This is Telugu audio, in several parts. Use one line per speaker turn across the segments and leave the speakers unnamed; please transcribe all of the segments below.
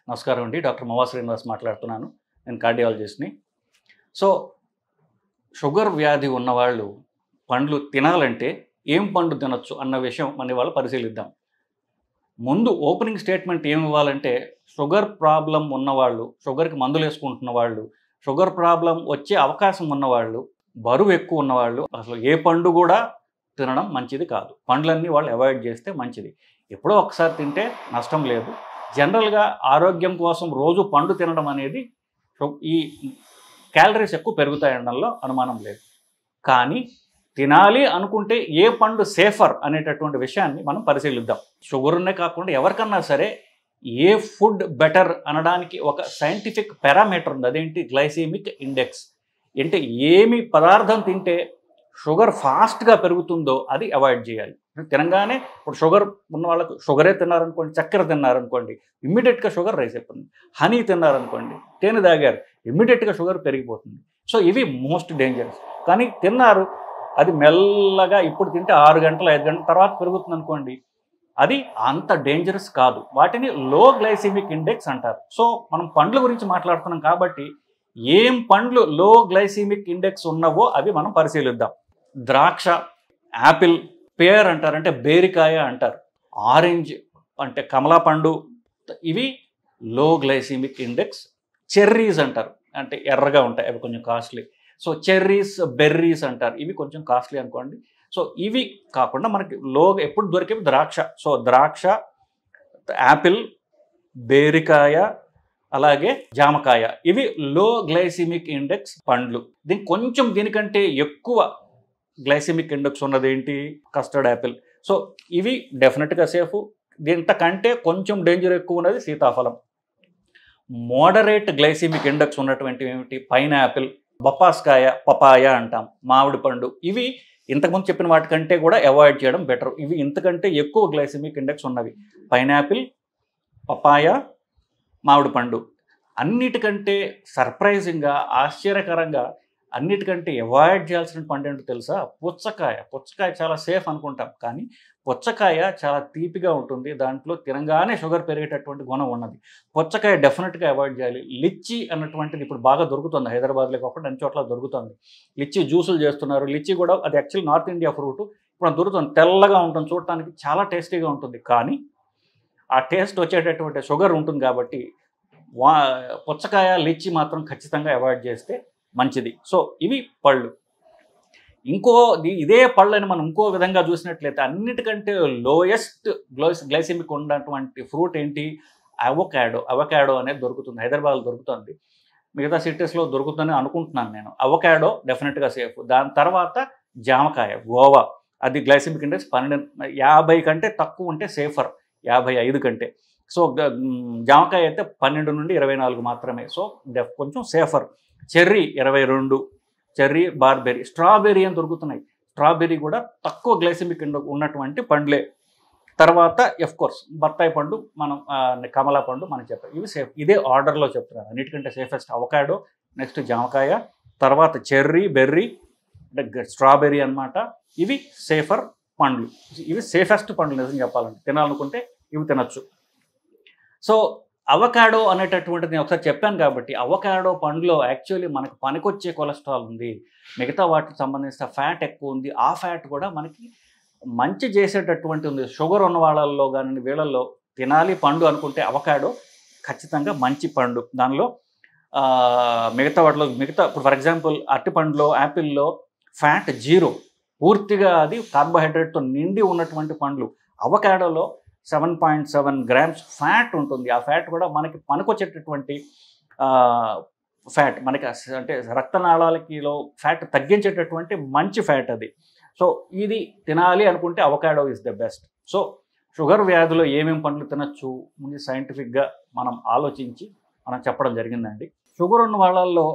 నమస్కారం అండి. డాక్టర్ మవా శ్రీనివాస్ మాట్లాడుతున్నాను. నేను కార్డియాలజిస్ట్‌ని. సో, షుగర్ వ్యాధి ఉన్నవాళ్ళు పండ్లు తినాలంటే ఏం పండు తినొచ్చు అన్న విషయం మనం ఇవాళ పరిశీలిద్దాం. ముందు ఓపెనింగ్ స్టేట్మెంట్ ఏమి ఇవ్వాలంటే, షుగర్ ప్రాబ్లమ్ ఉన్నవాళ్ళు, షుగర్‌కి మందులేసుకుంటున్న వాళ్ళు, షుగర్ ప్రాబ్లమ్ వచ్చే అవకాశం ఉన్నవాళ్ళు, బరువు ఎక్కువ ఉన్నవాళ్ళు అసలు ఏ పండు కూడా తినడం మంచిది కాదు. పండ్లన్నీ వాళ్ళు అవాయిడ్ చేస్తే మంచిది. ఎప్పుడో ఒకసారి తింటే నష్టం లేదు. జనరల్గా ఆరోగ్యం కోసం రోజు పండు తినడం అనేది ఈ క్యాలరీస్ ఎక్కువ పెరుగుతాయనడంలో అనుమానం లేదు. కానీ తినాలి అనుకుంటే ఏ పండు సేఫర్ అనేటటువంటి విషయాన్ని మనం పరిశీలిద్దాం. షుగర్నే కాకుండా ఎవరికన్నా సరే ఏ ఫుడ్ బెటర్ అనడానికి ఒక సైంటిఫిక్ పారామీటర్ ఉంది. అదేంటి? Glycemic index. అంటే ఏమి పదార్థం తింటే షుగర్ ఫాస్ట్గా పెరుగుతుందో అది అవాయిడ్ చేయాలి. తినగానే ఇప్పుడు షుగర్ ఉన్న వాళ్ళకు షుగరే తిన్నారనుకోండి, చక్కెర తిన్నారనుకోండి, ఇమ్మీడియట్గా షుగర్ రైస్ అయిపోతుంది. హనీ తిన్నారనుకోండి, తేనె తాగారు, ఇమ్మీడియట్గా షుగర్ పెరిగిపోతుంది. సో ఇవి మోస్ట్ డేంజరస్. కానీ తిన్నారు, అది మెల్లగా ఇప్పుడు తింటే 6 గంటలు 5 గంటల తర్వాత పెరుగుతుంది అనుకోండి, అది అంత డేంజరస్ కాదు. వాటిని లో గ్లైసెమిక్ ఇండెక్స్ అంటారు. సో మనం పండ్ల గురించి మాట్లాడుతున్నాం కాబట్టి ఏం పండ్లు లో గ్లైసెమిక్ ఇండెక్స్ ఉన్నవో అవి మనం పరిశీలిద్దాం. ద్రాక్ష, యాపిల్, పేర్ అంటారు, అంటే బేరికాయ అంటారు, ఆరెంజ్ అంటే కమలా పండు, ఇవి లో గ్లైసెమిక్ ఇండెక్స్. చెర్రీస్ అంటారు, అంటే ఎర్రగా ఉంటాయి, అవి కొంచెం కాస్ట్లీ. సో చెర్రీస్, బెర్రీస్ అంటారు, ఇవి కొంచెం కాస్ట్లీ అనుకోండి. సో ఇవి కాకుండా మనకి ఎప్పుడు దొరికేవి ద్రాక్ష. సో ద్రాక్ష, యాపిల్, బేరికాయ, అలాగే జామకాయ, ఇవి లో గ్లైసెమిక్ ఇండెక్స్ పండ్లు. దీనికంటే ఎక్కువ గ్లైసెమిక్ ఇండెక్స్ ఉన్నది ఏంటి? Custard Apple. సో ఇవి డెఫినెట్గా సేఫ్. దీంతకంటే కొంచెం డేంజర్ ఎక్కువ ఉన్నది సీతాఫలం. మోడరేట్ గ్లైసెమిక్ ఇండెక్స్ ఉన్నటువంటి ఏమిటి? పైనాపిల్, బొప్పాస్కాయ, పపాయ అంటాం, మామిడి పండు. ఇవి ఇంతకుముందు చెప్పిన వాటికంటే కూడా అవాయిడ్ చేయడం బెటర్. ఇవి ఇంతకంటే ఎక్కువ గ్లైసెమిక్ ఇండెక్స్ ఉన్నవి. పైనాపిల్, పపాయ, మామిడి పండు. అన్నిటికంటే సర్ప్రైజింగ్గా, ఆశ్చర్యకరంగా అన్నిటికంటే అవాయిడ్ చేయాల్సిన పండు ఏంటో తెలుసా? పుచ్చకాయ. పుచ్చకాయ చాలా సేఫ్ అనుకుంటాం, కానీ పుచ్చకాయ చాలా తీపిగా ఉంటుంది. దాంట్లో తినగానే షుగర్ పెరిగేటటువంటి గుణం ఉన్నది. పుచ్చకాయ డెఫినెట్గా అవాయిడ్ చేయాలి. లిచ్చి అన్నటువంటిది ఇప్పుడు బాగా దొరుకుతుంది, హైదరాబాద్లో కాకుండా అన్ని చోట్ల దొరుకుతుంది. లిచ్చి జ్యూసులు చేస్తున్నారు. లిచ్చి కూడా అది యాక్చువల్లీ నార్త్ ఇండియా ఫ్రూట్. ఇప్పుడు దొరుకుతుంది, తెల్లగా ఉంటుంది, చూడటానికి చాలా టేస్టీగా ఉంటుంది. కానీ ఆ టేస్ట్ వచ్చేటటువంటి షుగర్ ఉంటుంది కాబట్టి పుచ్చకాయ, లిచ్చి మాత్రం ఖచ్చితంగా అవాయిడ్ చేస్తే మంచిది. సో ఇవి పళ్ళు. ఇదే పళ్ళని మనం ఇంకో విధంగా చూసినట్లయితే అన్నిటికంటే లోయెస్ట్ గ్లైసెమిక్ ఉన్నటువంటి ఫ్రూట్ ఏంటి? అవకాడో. అవకాడో అనేది దొరుకుతుంది, హైదరాబాద్లో దొరుకుతుంది, మిగతా సిటీస్లో దొరుకుతుందని అనుకుంటున్నాను నేను. అవకాడో డెఫినెట్గా సేఫ్. దాని తర్వాత జామకాయ, గోవా. అది గ్లైసెమిక్ ఇండెక్స్ 12, 50 కంటే తక్కువ ఉంటే సేఫర్, 55 కంటే. సో జామకాయ అయితే 12 నుండి 24 మాత్రమే. సో కొంచెం safer. Cherry 22, cherry, barberry, strawberry అని దొరుకుతున్నాయి. స్ట్రాబెర్రీ కూడా తక్కువ గ్లైసెమిక్ ఉన్నటువంటి పండ్లే. తర్వాత కోర్స్ బత్తాయి పండు, మనం కమలా పండు మనం చెప్పాలి. ఇవి సేఫ్. ఇదే ఆర్డర్లో చెప్తున్నారు. అన్నిటికంటే సేఫెస్ట్ అవకాడో, నెక్స్ట్ జామకాయ, తర్వాత చెర్రీ, బెర్రీ, అంటే స్ట్రాబెర్రీ అనమాట. ఇవి సేఫర్ పండ్లు. ఇవి సేఫెస్ట్ పండ్లు నిజం చెప్పాలంటే. తినాలనుకుంటే ఇవి తినచ్చు. సో అవకాడో అనేటటువంటిది నేను ఒకసారి చెప్పాను కాబట్టి, అవకాడో పండులో యాక్చువల్లీ మనకు పనికొచ్చే కొలెస్ట్రాల్ ఉంది, మిగతా వాటికి సంబంధించిన ఫ్యాట్ ఎక్కువ ఉంది. ఆ ఫ్యాట్ కూడా మనకి మంచి చేసేటటువంటి ఉంది. షుగర్ ఉన్న వాళ్ళల్లో కానీ వీళ్ళల్లో తినాలి పండు అనుకుంటే అవకాడో ఖచ్చితంగా మంచి పండు. దానిలో మిగతా వాటిలో ఇప్పుడు ఫర్ ఎగ్జాంపుల్ అరటిపండులో, యాపిల్లో ఫ్యాట్ 0, పూర్తిగా అది కార్బోహైడ్రేట్తో నిండి ఉన్నటువంటి పండ్లు. అవకాడోలో 7.7 గ్రామ్స్ ఫ్యాట్ ఉంటుంది. ఆ ఫ్యాట్ కూడా మనకి పనికొచ్చేటటువంటి ఫ్యాట్, మనకి అంటే రక్తనాళాలకిలో ఫ్యాట్ తగ్గించేటటువంటి మంచి ఫ్యాట్ అది. సో ఇది తినాలి అనుకుంటే avocado is the best. So sugar వ్యాధిలో ఏమేమి పండ్లు తినచ్చు ముందు సైంటిఫిక్గా మనం ఆలోచించి మనం చెప్పడం జరిగిందండి. షుగర్ ఉన్న వాళ్ళల్లో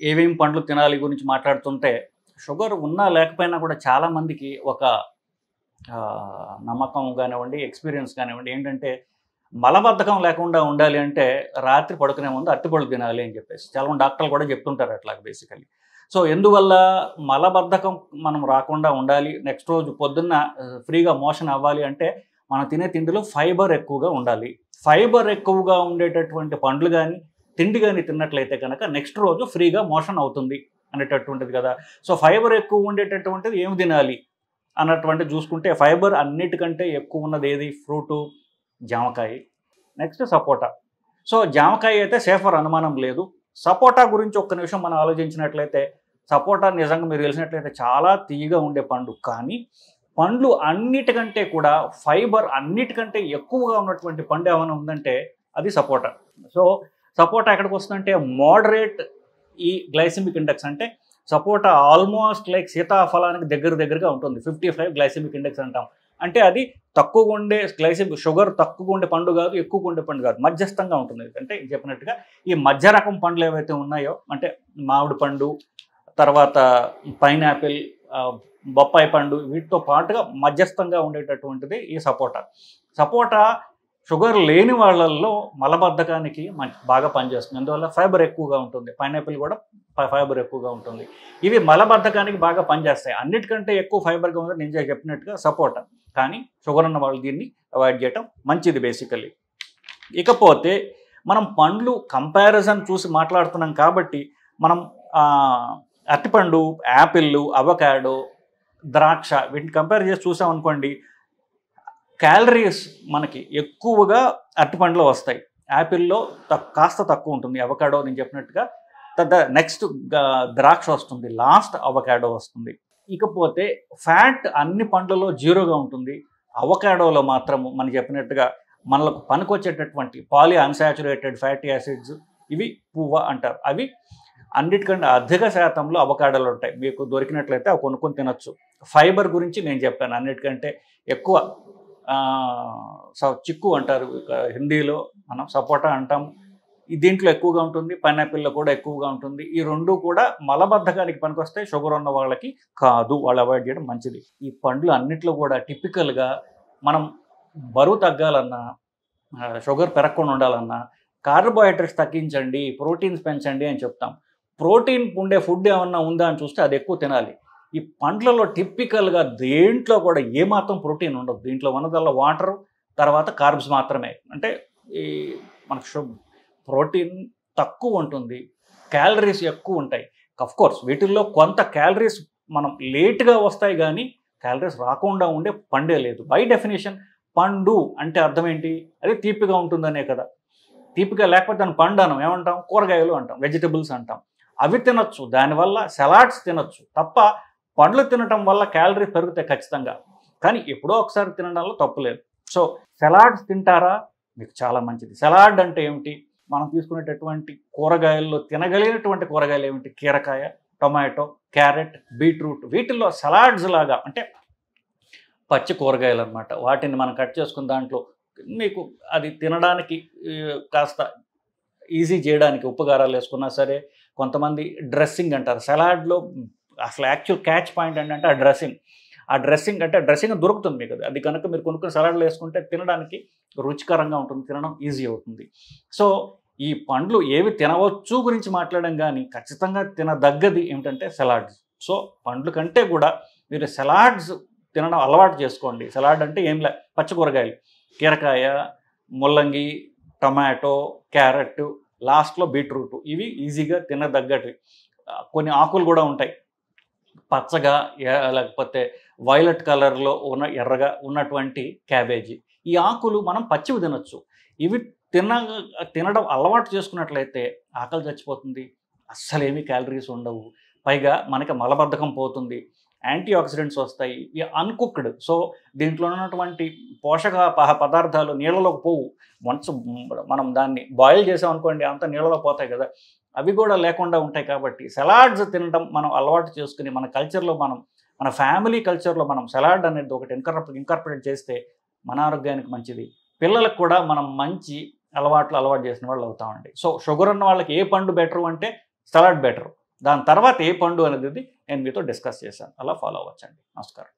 ఏమేమి పండ్లు తినాలి గురించి మాట్లాడుతుంటే, షుగర్ ఉన్నా లేకపోయినా కూడా చాలామందికి ఒక నమ్మకం కానివ్వండి, ఎక్స్పీరియన్స్ కానివ్వండి, ఏంటంటే మలబద్ధకం లేకుండా ఉండాలి అంటే రాత్రి పడుకునే ముందు అరటిపళ్ళు తినాలి అని చెప్పేసి చాలామంది డాక్టర్లు కూడా చెప్తుంటారు అట్లా బేసికలీ. సో ఎందువల్ల మలబద్ధకం మనం రాకుండా ఉండాలి, నెక్స్ట్ రోజు పొద్దున్న ఫ్రీగా మోషన్ అవ్వాలి అంటే మనం తినే తిండిలో ఫైబర్ ఎక్కువగా ఉండాలి. ఫైబర్ ఎక్కువగా ఉండేటటువంటి పండ్లు కానీ తిండి కానీ తిన్నట్లయితే కనుక నెక్స్ట్ రోజు ఫ్రీగా మోషన్ అవుతుంది అనేటటువంటిది కదా. సో ఫైబర్ ఎక్కువ ఉండేటటువంటిది ఏమి తినాలి అన్నటువంటి చూసుకుంటే ఫైబర్ అన్నిటికంటే ఎక్కువ ఉన్నది ఏది? ఫ్రూటు, జామకాయ, నెక్స్ట్ సపోటా. సో జామకాయ అయితే సేఫర్, అనుమానం లేదు. సపోటా గురించి ఒక్క నిమిషం మనం ఆలోచించినట్లయితే సపోటా నిజంగా మీరు తెలిసినట్లయితే చాలా తీయగా ఉండే పండు, కానీ పండ్లు అన్నిటికంటే కూడా ఫైబర్ అన్నిటికంటే ఎక్కువగా ఉన్నటువంటి పండు ఏమైనా ఉందంటే అది సపోటా. సో సపోటా ఎక్కడికి వస్తుందంటే మోడరేట్ ఈ గ్లైసెమిక్ ఇండెక్స్, అంటే సపోటా ఆల్మోస్ట్ లైక్ సీతాఫలానికి దగ్గరగా ఉంటుంది. 55 గ్లైసెమిక్ ఇండెక్స్ అంటాం. అంటే అది తక్కువగా ఉండే గ్లైసెమిక్ షుగర్ తక్కువగా ఉండే పండు కాదు, ఎక్కువగా ఉండే పండు కాదు, మధ్యస్థంగా ఉంటుంది. అంటే చెప్పినట్టుగా ఈ మధ్య రకం పండ్లు ఏవైతే ఉన్నాయో, అంటే మామిడి పండు, తర్వాత పైనాపిల్, బొప్పాయి పండు, వీటితో పాటుగా మధ్యస్థంగా ఉండేటటువంటిది ఈ సపోటా. సపోటా షుగర్ లేని వాళ్ళల్లో మలబద్ధకానికి బాగా పనిచేస్తుంది, అందువల్ల ఫైబర్ ఎక్కువగా ఉంటుంది. పైనాపిల్ కూడా ఫైబర్ ఎక్కువగా ఉంటుంది. ఇవి మలబద్ధకానికి బాగా పనిచేస్తాయి. అన్నిటికంటే ఎక్కువ ఫైబర్గా ఉంది నేను చెప్పినట్టుగా సపోటా, కానీ షుగర్ ఉన్న వాళ్ళు దీన్ని అవాయిడ్ చేయటం మంచిది బేసికల్లీ. ఇకపోతే మనం పండ్లు కంపారిజన్ చూసి మాట్లాడుతున్నాం కాబట్టి మనం అరటిపండు, యాపిళ్ళు, అవకాడో, ద్రాక్ష వీటిని కంపేర్ చేసి చూసామనుకోండి, క్యాలరీస్ మనకి ఎక్కువగా అరటిపండులో వస్తాయి. యాపిల్లో కాస్త తక్కువ ఉంటుంది. అవకాడో నేను చెప్పినట్టుగా నెక్స్ట్ ద్రాక్ష వస్తుంది, లాస్ట్ అవకాడో వస్తుంది. ఇకపోతే ఫ్యాట్ అన్ని పండ్లలో జీరోగా ఉంటుంది. అవకాడోలో మాత్రము మనం చెప్పినట్టుగా మనకు పనికొచ్చేటటువంటి పాలీ అన్సాచురేటెడ్ ఫ్యాటీ యాసిడ్స్, ఇవి పువ్వ అంటారు, అవి అన్నిటికంటే అధిక శాతంలో అవకాడోలు ఉంటాయి. మీకు దొరికినట్లయితే అవి కొనుక్కొని తినొచ్చు. ఫైబర్ గురించి నేను చెప్పాను, అన్నిటికంటే ఎక్కువ చిక్కు అంటారు హిందీలో, మనం సపోటా అంటాం, దీంట్లో ఎక్కువగా ఉంటుంది. పైనాపిల్లో కూడా ఎక్కువగా ఉంటుంది. ఈ రెండు కూడా మలబద్ధకానికి పనికొస్తాయి, షుగర్ ఉన్న వాళ్ళకి కాదు, వాళ్ళు అవాయిడ్ చేయడం మంచిది. ఈ పండ్లు అన్నిట్లో కూడా టిపికల్గా మనం బరువు తగ్గాలన్నా, షుగర్ పెరగకుండా ఉండాలన్నా కార్బోహైడ్రేట్స్ తగ్గించండి, ప్రోటీన్స్ పెంచండి అని చెప్తాం. ప్రోటీన్ ఉండే ఫుడ్ ఏమన్నా ఉందా అని చూస్తే అది ఎక్కువ తినాలి. ఈ పండ్లలో టిపికల్గా దేంట్లో కూడా ఏమాత్రం ప్రోటీన్ ఉండదు. దీంట్లో ఉన్నదల్లా వాటర్, తర్వాత కార్బ్స్ మాత్రమే. అంటే ఈ మనకు ప్రోటీన్ తక్కువ ఉంటుంది, క్యాలరీస్ ఎక్కువ ఉంటాయి. అఫ్కోర్స్ వీటిల్లో కొంత క్యాలరీస్ మనం లేట్గా వస్తాయి, కానీ క్యాలరీస్ రాకుండా ఉండే పండే లేదు. బై డెఫినేషన్ పండు అంటే అర్థం ఏంటి? అది తీపిగా ఉంటుందనే కదా. తీపిగా లేకపోతే దాన్ని పండు అనం, ఏమంటాం? కూరగాయలు అంటాం, వెజిటబుల్స్ అంటాం. అవి తినొచ్చు, దానివల్ల సలాడ్స్ తినొచ్చు తప్ప పండ్లు తినటం వల్ల క్యాలరీస్ పెరుగుతాయి ఖచ్చితంగా, కానీ ఎప్పుడో ఒకసారి తినడంలో తప్పు లేదు. సో సలాడ్స్ తింటారా? మీకు చాలా మంచిది. సలాడ్ అంటే ఏమిటి? మనం తీసుకునేటటువంటి కూరగాయల్లో తినగలిగినటువంటి కూరగాయలు ఏమిటి? కీరకాయ, టొమాటో, క్యారెట్, బీట్రూట్, వీటిల్లో సలాడ్స్ లాగా అంటే పచ్చి కూరగాయలు అనమాట. వాటిని మనం కట్ చేసుకున్న దాంట్లో మీకు అది తినడానికి కాస్త ఈజీ చేయడానికి ఉప్పు కారాలు వేసుకున్నా సరే, కొంతమంది డ్రెస్సింగ్ అంటారు సలాడ్లో. అసలు యాక్చువల్ క్యాచ్ పాయింట్ ఏంటంటే ఆ డ్రెస్సింగ్ అంటే డ్రెస్సింగ్ దొరుకుతుంది మీకు, అది కనుక మీరు కొనుక్కుని సలాడ్లో వేసుకుంటే తినడానికి రుచికరంగా ఉంటుంది, తినడం ఈజీ అవుతుంది. సో ఈ పండ్లు ఏవి తినవచ్చు గురించి మాట్లాడడం, కానీ ఖచ్చితంగా తినదగ్గది ఏమిటంటే సలాడ్స్. సో పండ్లు కంటే కూడా మీరు సలాడ్స్ తినడం అలవాటు చేసుకోండి. సలాడ్ అంటే ఏం లే, పచ్చి కూరగాయలు, కీరకాయ, ముల్లంగి, టొమాటో, క్యారెట్, లాస్ట్లో బీట్రూట్, ఇవి ఈజీగా తినదగ్గటి. కొన్ని ఆకులు కూడా ఉంటాయి, పచ్చగా లేకపోతే వైలెట్ కలర్లో ఎర్రగా ఉన్నటువంటి క్యాబేజీ. ఈ ఆకులు మనం పచ్చివి తినొచ్చు. ఇవి తినడం అలవాటు చేసుకున్నట్లయితే ఆకలి చచ్చిపోతుంది, అస్సలేమీ క్యాలరీస్ ఉండవు, పైగా మనకి మలబద్ధకం పోతుంది, యాంటీ ఆక్సిడెంట్స్ వస్తాయి. ఇవి అన్కుక్డ్, సో దీంట్లో ఉన్నటువంటి పోషక పదార్థాలు నీళ్ళలోకి పోవు. వన్స్ మనం దాన్ని బాయిల్ చేసామనుకోండి అంతా నీళ్ళలో పోతాయి కదా, అవి కూడా లేకుండా ఉంటాయి. కాబట్టి సలాడ్స్ తినడం మనం అలవాటు చేసుకుని మన కల్చర్లో, మన ఫ్యామిలీ కల్చర్లో మనం సలాడ్ అనేది ఒకటి ఇంకార్పొరేట్ చేస్తే మన ఆరోగ్యానికి మంచిది. పిల్లలకు కూడా మనం మంచి అలవాటు చేసిన వాళ్ళు అవుతామండి. సో షుగర్ ఉన్న వాళ్ళకి ఏ పండు బెటరు అంటే సలాడ్ బెటరు. దాని తర్వాత ఏ పండు అనేది నేను మీతో డిస్కస్ చేశాను, అలా ఫాలో అవ్వచ్చండి. నమస్కారం.